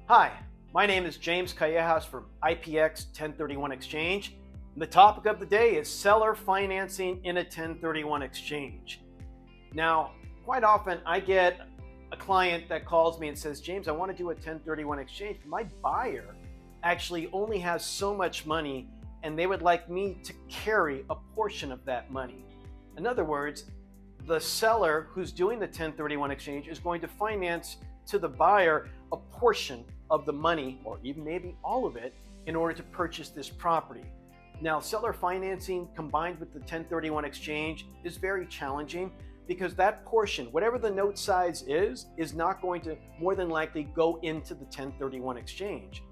Hi, my name is James Callejas from IPX1031 Exchange. And the topic of the day is seller financing in a 1031 exchange. Now, quite often I get a client that calls me and says, James, I want to do a 1031 exchange. My buyer actually only has so much money and they would like me to carry a portion of that money. In other words, the seller who's doing the 1031 exchange is going to finance to the buyer a portion of the money, or even maybe all of it, in order to purchase this property. Now, seller financing combined with the 1031 exchange is very challenging because that portion, whatever the note size is not going to more than likely go into the 1031 exchange.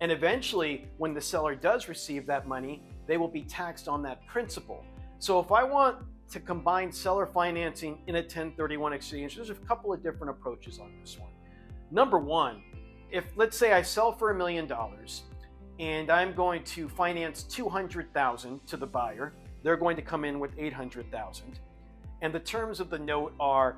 And eventually, when the seller does receive that money, they will be taxed on that principal. So if I want to combine seller financing in a 1031 exchange, there's a couple of different approaches on this one. Number one, if let's say I sell for $1 million and I'm going to finance $200,000 to the buyer, they're going to come in with $800,000. And the terms of the note are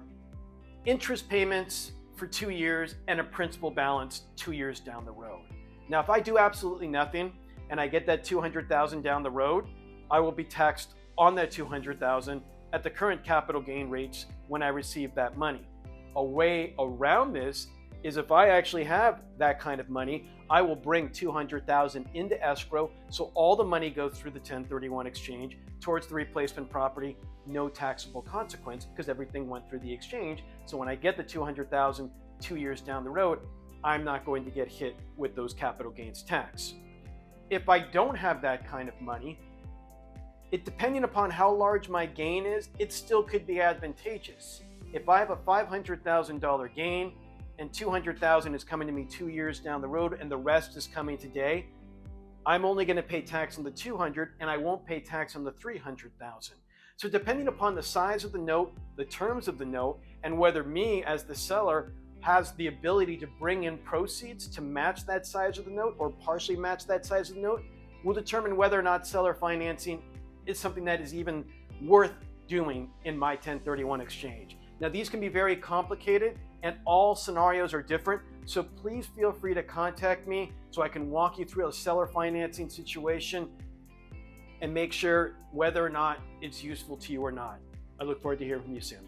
interest payments for 2 years and a principal balance 2 years down the road. Now, if I do absolutely nothing and I get that $200,000 down the road, I will be taxed on that $200,000 at the current capital gain rates when I receive that money. A way around this is if I actually have that kind of money, I will bring $200,000 into escrow, so all the money goes through the 1031 exchange towards the replacement property, no taxable consequence because everything went through the exchange. So when I get the $200,000 2 years down the road, I'm not going to get hit with those capital gains tax. If I don't have that kind of money, depending upon how large my gain is, it still could be advantageous. If I have a $500,000 gain, and $200,000 is coming to me 2 years down the road and the rest is coming today, I'm only going to pay tax on the $200,000 and I won't pay tax on the $300,000. So depending upon the size of the note, the terms of the note, and whether me as the seller has the ability to bring in proceeds to match that size of the note or partially match that size of the note, will determine whether or not seller financing is something that is even worth doing in my 1031 exchange. Now, these can be very complicated and all scenarios are different, so please feel free to contact me so I can walk you through a seller financing situation and make sure whether or not it's useful to you or not. I look forward to hearing from you soon.